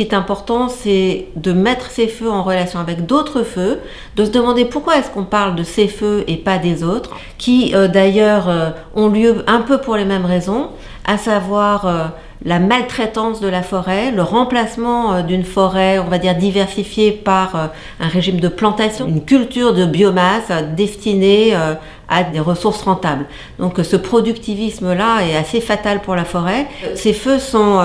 qui est important, c'est de mettre ces feux en relation avec d'autres feux, de se demander pourquoi est-ce qu'on parle de ces feux et pas des autres, qui d'ailleurs ont lieu un peu pour les mêmes raisons, à savoir la maltraitance de la forêt, le remplacement d'une forêt, on va dire diversifiée par un régime de plantation, une culture de biomasse destinée à des ressources rentables. Donc ce productivisme-là est assez fatal pour la forêt. Ces feux sont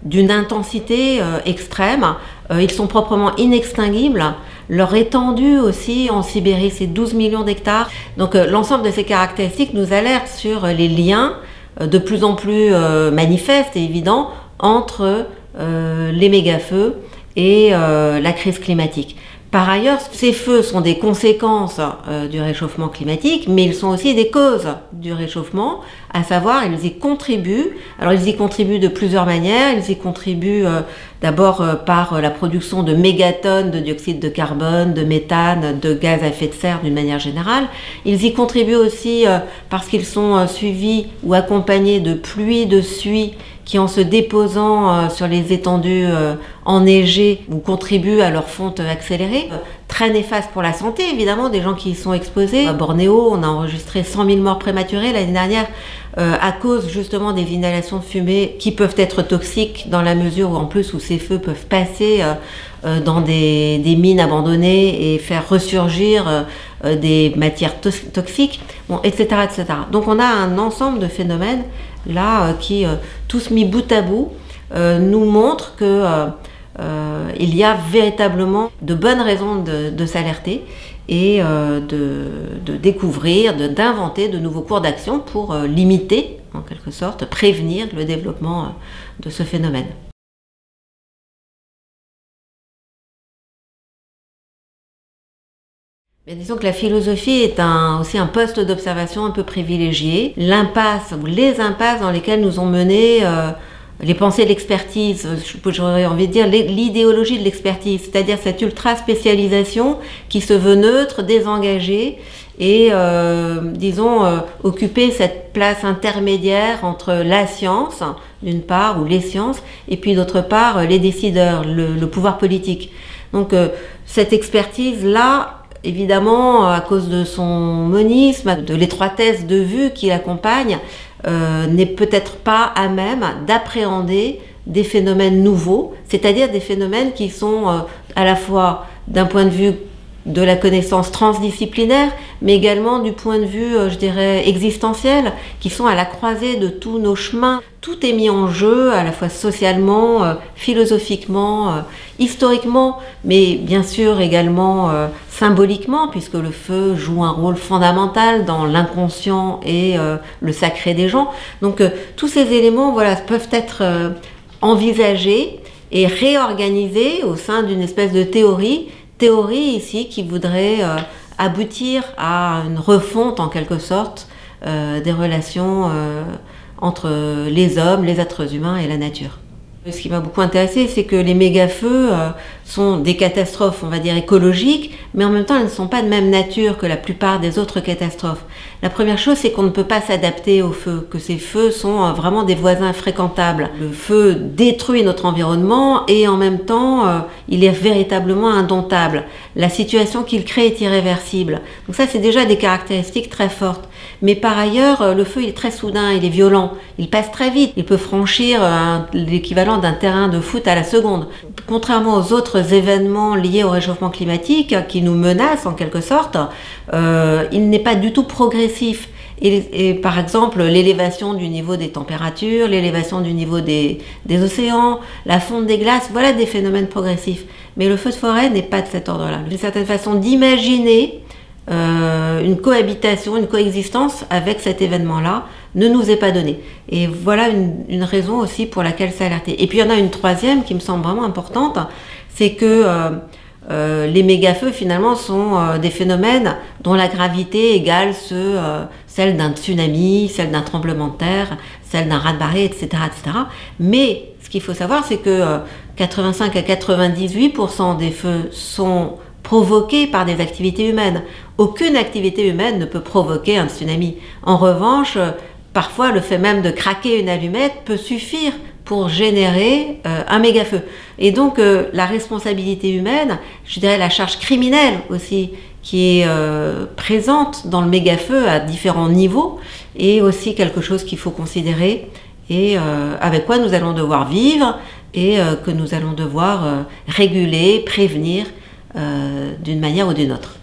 d'une intensité extrême, ils sont proprement inextinguibles. Leur étendue aussi en Sibérie, c'est 12 millions d'hectares. Donc l'ensemble de ces caractéristiques nous alertent sur les liens de plus en plus manifeste et évident entre les méga-feux et la crise climatique. Par ailleurs, ces feux sont des conséquences du réchauffement climatique, mais ils sont aussi des causes du réchauffement, à savoir, ils y contribuent. Alors, ils y contribuent de plusieurs manières. Ils y contribuent d'abord par la production de mégatonnes de dioxyde de carbone, de méthane, de gaz à effet de serre d'une manière générale. Ils y contribuent aussi parce qu'ils sont suivis ou accompagnés de pluies de suie qui, en se déposant sur les étendues enneigées, contribuent à leur fonte accélérée. Très néfaste pour la santé, évidemment, des gens qui y sont exposés. À Bornéo, on a enregistré 100 000 morts prématurées l'année dernière à cause justement des inhalations de fumée qui peuvent être toxiques dans la mesure où, en plus, où ces feux peuvent passer dans des mines abandonnées et faire ressurgir des matières toxiques, bon, etc., etc. Donc on a un ensemble de phénomènes là qui, tous mis bout à bout, nous montrent que il y a véritablement de bonnes raisons de s'alerter et de découvrir, d'inventer de nouveaux cours d'action pour limiter, en quelque sorte, prévenir le développement de ce phénomène. Mais disons que la philosophie est aussi un poste d'observation un peu privilégié. L'impasse ou les impasses dans lesquelles nous ont mené les pensées de l'expertise, j'aurais envie de dire l'idéologie de l'expertise, c'est-à-dire cette ultra-spécialisation qui se veut neutre, désengagée et, disons, occuper cette place intermédiaire entre la science, d'une part, ou les sciences, et puis d'autre part, les décideurs, le pouvoir politique. Donc, cette expertise-là, évidemment, à cause de son monisme, de l'étroitesse de vue qui l'accompagne, n'est peut-être pas à même d'appréhender des phénomènes nouveaux, c'est-à-dire des phénomènes qui sont à la fois d'un point de vue de la connaissance transdisciplinaire, mais également du point de vue, je dirais, existentiel, qui sont à la croisée de tous nos chemins. Tout est mis en jeu, à la fois socialement, philosophiquement, historiquement, mais bien sûr également symboliquement, puisque le feu joue un rôle fondamental dans l'inconscient et le sacré des gens. Donc tous ces éléments, voilà, peuvent être envisagés et réorganisés au sein d'une espèce de théorie ici qui voudrait aboutir à une refonte en quelque sorte des relations entre les hommes, les êtres humains et la nature. Ce qui m'a beaucoup intéressé, c'est que les méga-feux sont des catastrophes, on va dire, écologiques, mais en même temps, elles ne sont pas de même nature que la plupart des autres catastrophes. La première chose, c'est qu'on ne peut pas s'adapter aux feux, que ces feux sont vraiment des voisins fréquentables. Le feu détruit notre environnement et en même temps, il est véritablement indomptable. La situation qu'il crée est irréversible. Donc ça, c'est déjà des caractéristiques très fortes. Mais par ailleurs, le feu, il est très soudain, il est violent, il passe très vite, il peut franchir l'équivalent d'un terrain de foot à la seconde. Contrairement aux autres événements liés au réchauffement climatique qui nous menacent en quelque sorte, il n'est pas du tout progressif. Et par exemple, l'élévation du niveau des températures, l'élévation du niveau des océans, la fonte des glaces, voilà des phénomènes progressifs. Mais le feu de forêt n'est pas de cet ordre-là. D'une certaine façon d'imaginer une cohabitation, une coexistence avec cet événement-là ne nous est pas donnée. Et voilà une raison aussi pour laquelle s'alerter. Et puis il y en a une troisième qui me semble vraiment importante, c'est que les méga-feux finalement sont des phénomènes dont la gravité égale celle d'un tsunami, celle d'un tremblement de terre, celle d'un raz-de-marée, etc., etc. Mais ce qu'il faut savoir, c'est que 85 à 98% des feux sont provoqués par des activités humaines. Aucune activité humaine ne peut provoquer un tsunami. En revanche, parfois le fait même de craquer une allumette peut suffire pour générer un méga-feu. Et donc la responsabilité humaine, je dirais la charge criminelle aussi, qui est présente dans le méga-feu à différents niveaux, est aussi quelque chose qu'il faut considérer et avec quoi nous allons devoir vivre et que nous allons devoir réguler, prévenir d'une manière ou d'une autre.